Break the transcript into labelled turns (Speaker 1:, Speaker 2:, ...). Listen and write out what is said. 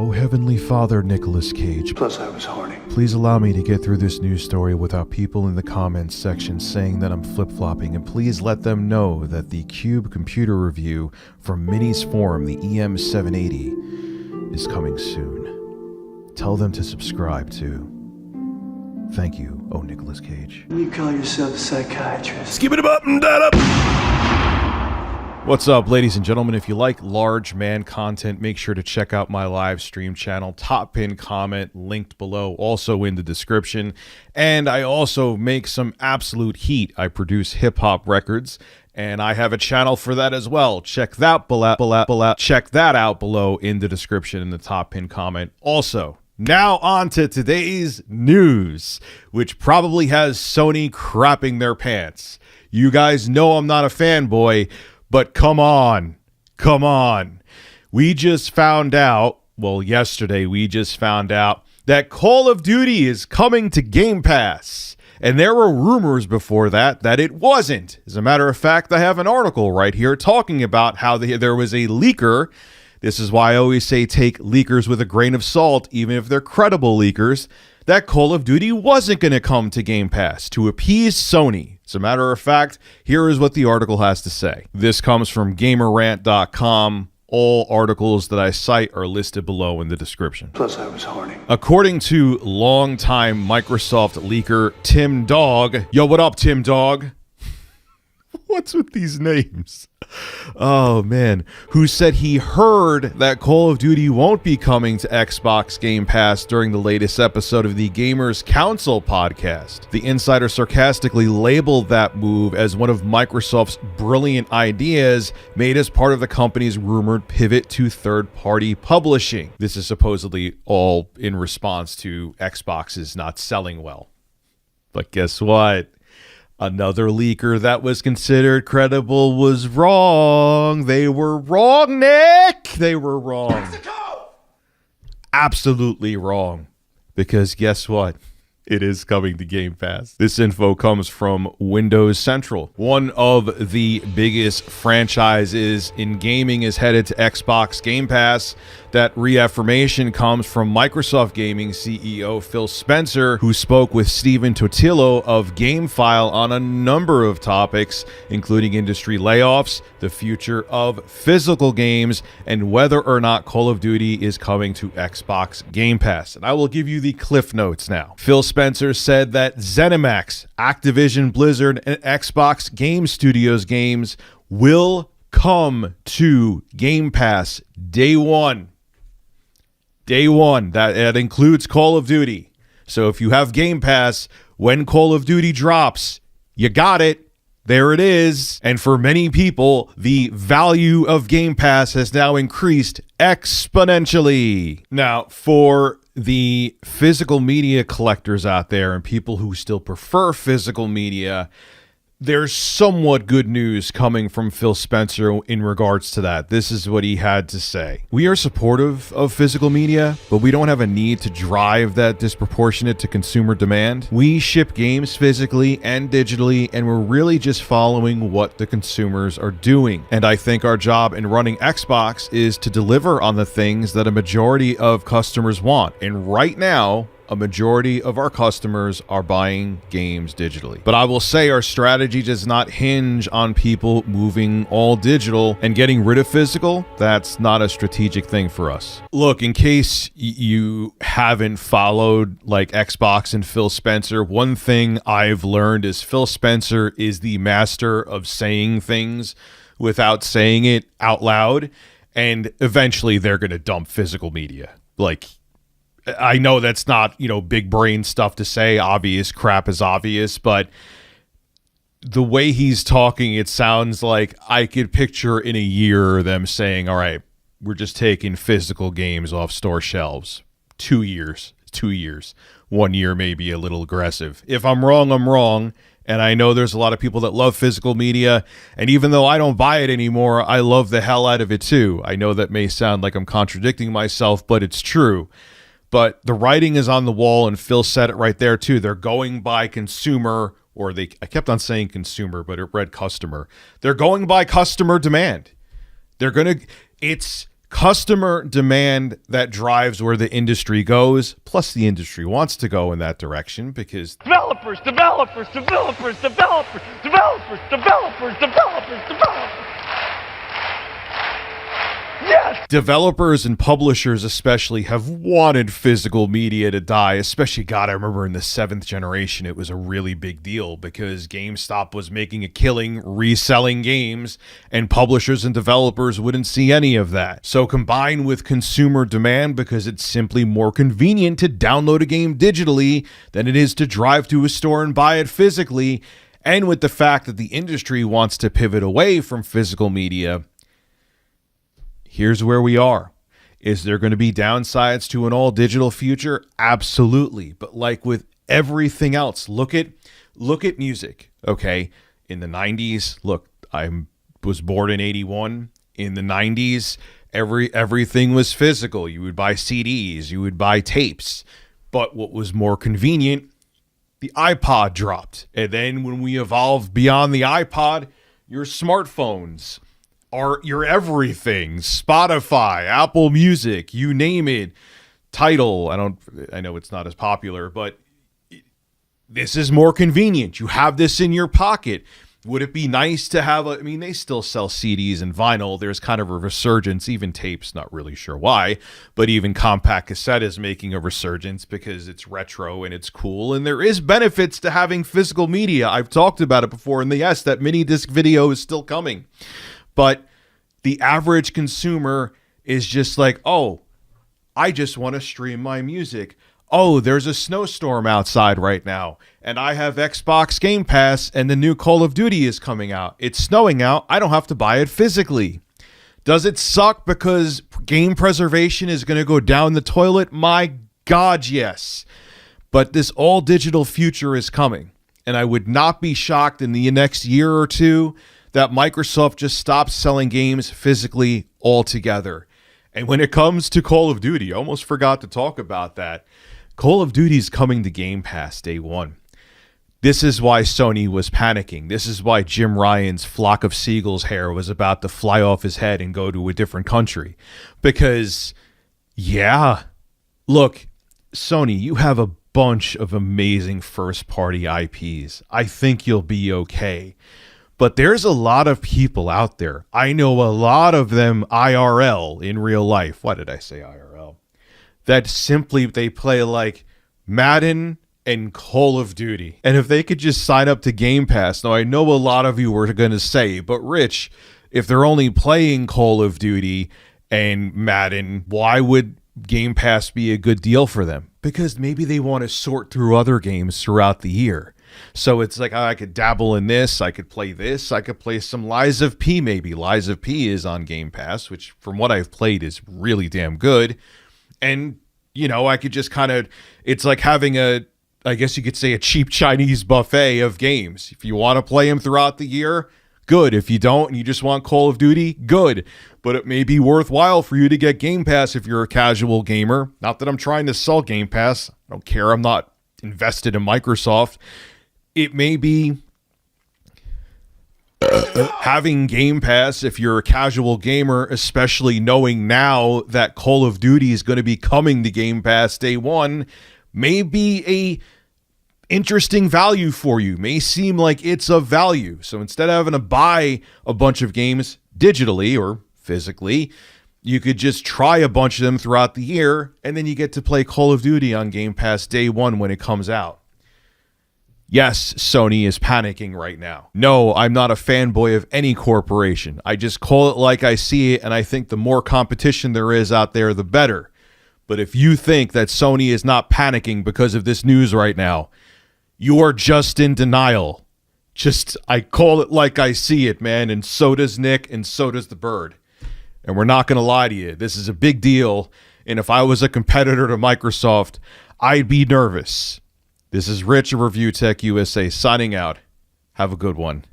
Speaker 1: Oh, Heavenly Father, Nicolas Cage.
Speaker 2: Plus, I was horny.
Speaker 1: Please allow me to get through this news story without people in the comments section saying that I'm flip-flopping, and please let them know that the Cube computer review from Mini's forum, the EM780, is coming soon. Tell them to subscribe too. Thank you, oh Nicolas Cage.
Speaker 2: You call yourself a psychiatrist?
Speaker 1: Skip it up and that up! What's up, ladies and gentlemen? If you like large man content, make sure to check out my live stream channel. Top pin comment linked below, also in the description. And I also make some absolute heat. I produce hip-hop records, and I have a channel for that as well. Check that out below in the description in the top pin comment. Also, now on to today's news, which probably has Sony crapping their pants. You guys know I'm not a fanboy, but come on. We just found out, well, yesterday we just found out that Call of Duty is coming to Game Pass. And there were rumors before that it wasn't. As a matter of fact, I have an article right here talking about how there was a leaker. This is why I always say take leakers with a grain of salt, even if they're credible leakers, that Call of Duty wasn't going to come to Game Pass to appease Sony. As a matter of fact, here is what the article has to say. This comes from GamerRant.com. All articles that I cite are listed below in the description.
Speaker 2: Plus, I was horny. According
Speaker 1: to longtime Microsoft leaker Tim Dog. Yo, what up, Tim Dog? What's with these names? Oh, man. Who said he heard that Call of Duty won't be coming to Xbox Game Pass during the latest episode of the Gamers Council podcast. The insider sarcastically labeled that move as one of Microsoft's brilliant ideas made as part of the company's rumored pivot to third-party publishing. This is supposedly all in response to Xbox's not selling well. But guess what? Another leaker that was considered credible was wrong. They were wrong, Nick. They were wrong. Mexico! Absolutely wrong. Because guess what? It is coming to Game Pass. This info comes from Windows Central. One of the biggest franchises in gaming is headed to Xbox Game Pass. That reaffirmation comes from Microsoft Gaming CEO Phil Spencer, who spoke with Stephen Totillo of GameFile on a number of topics, including industry layoffs, the future of physical games, and whether or not Call of Duty is coming to Xbox Game Pass. And I will give you the cliff notes now. Phil Spencer said that ZeniMax, Activision Blizzard, and Xbox Game Studios games will come to Game Pass day one. Day one. That includes Call of Duty. So if you have Game Pass, when Call of Duty drops, you got it. There it is. And for many people, the value of Game Pass has now increased exponentially. Now, for the physical media collectors out there and people who still prefer physical media, there's somewhat good news coming from Phil Spencer in regards to that. This is what he had to say. We are supportive of physical media, but we don't have a need to drive that disproportionate to consumer demand. We ship games physically and digitally, and we're really just following what the consumers are doing. And I think our job in running Xbox is to deliver on the things that a majority of customers want. And right now, a majority of our customers are buying games digitally. But I will say our strategy does not hinge on people moving all digital and getting rid of physical. That's not a strategic thing for us. Look, in case you haven't followed like Xbox and Phil Spencer, one thing I've learned is Phil Spencer is the master of saying things without saying it out loud. And eventually they're going to dump physical media. Like, I know that's not, big brain stuff to say. Obvious crap is obvious, but the way he's talking, it sounds like I could picture in a year them saying, all right, we're just taking physical games off store shelves. 2 years. 1 year may be a little aggressive. If I'm wrong, I'm wrong. And I know there's a lot of people that love physical media. And even though I don't buy it anymore, I love the hell out of it too. I know that may sound like I'm contradicting myself, but it's true. But the writing is on the wall, and Phil said it right there too. They're going by consumer, I kept on saying consumer, but it read customer. They're going by customer demand. It's Customer demand that drives where the industry goes, plus the industry wants to go in that direction because
Speaker 3: developers. Yes!
Speaker 1: Developers and publishers especially have wanted physical media to die, especially, God, I remember in the 7th generation, it was a really big deal because GameStop was making a killing reselling games and publishers and developers wouldn't see any of that. So combined with consumer demand, because it's simply more convenient to download a game digitally than it is to drive to a store and buy it physically, and with the fact that the industry wants to pivot away from physical media, here's where we are. Is there going to be downsides to an all-digital future? Absolutely. But like with everything else, look at music, okay? In the 90s, look, I was born in 81. In the 90s, everything was physical. You would buy CDs, you would buy tapes. But what was more convenient, the iPod dropped. And then when we evolved beyond the iPod, your smartphones are your everything. Spotify, Apple Music, you name it. Tidal, I know it's not as popular, but this is more convenient. You have this in your pocket. Would it be nice to have they still sell CDs and vinyl. There's kind of a resurgence, even tapes, not really sure why, but even compact cassette is making a resurgence because it's retro and it's cool. And there is benefits to having physical media. I've talked about it before, and yes, that mini disc video is still coming. But the average consumer is just like, oh, I just want to stream my music. Oh, there's a snowstorm outside right now, and I have Xbox Game Pass, and the new Call of Duty is coming out. It's snowing out. I don't have to buy it physically. Does it suck because game preservation is going to go down the toilet? My God, yes. But this all-digital future is coming, and I would not be shocked in the next year or two that Microsoft just stops selling games physically altogether. And when it comes to Call of Duty, I almost forgot to talk about that. Call of Duty is coming to Game Pass day one. This is why Sony was panicking. This is why Jim Ryan's flock of seagulls hair was about to fly off his head and go to a different country. Because, yeah, look, Sony, you have a bunch of amazing first-party IPs. I think you'll be okay. But there's a lot of people out there. I know a lot of them IRL, in real life. Why did I say IRL? That simply they play like Madden and Call of Duty. And if they could just sign up to Game Pass, now I know a lot of you are going to say, but Rich, if they're only playing Call of Duty and Madden, why would Game Pass be a good deal for them? Because maybe they want to sort through other games throughout the year. So it's like, I could dabble in this, I could play this, I could play some Lies of P maybe. Lies of P is on Game Pass, which from what I've played is really damn good. And, I could just kind of, it's like having I guess you could say a cheap Chinese buffet of games. If you want to play them throughout the year, good. If you don't and you just want Call of Duty, good. But it may be worthwhile for you to get Game Pass if you're a casual gamer. Not that I'm trying to sell Game Pass. I don't care. I'm not invested in Microsoft. It may be having Game Pass if you're a casual gamer, especially knowing now that Call of Duty is going to be coming to Game Pass day one, may be a interesting value for you, may seem like it's of value. So instead of having to buy a bunch of games digitally or physically, you could just try a bunch of them throughout the year, and then you get to play Call of Duty on Game Pass day one when it comes out. Yes, Sony is panicking right now. No, I'm not a fanboy of any corporation. I just call it like I see it, and I think the more competition there is out there, the better. But if you think that Sony is not panicking because of this news right now, you are just in denial. I call it like I see it, man, and so does Nick, and so does the Bird. And we're not going to lie to you. This is a big deal, and if I was a competitor to Microsoft, I'd be nervous. This is Rich of ReviewTechUSA signing out. Have a good one.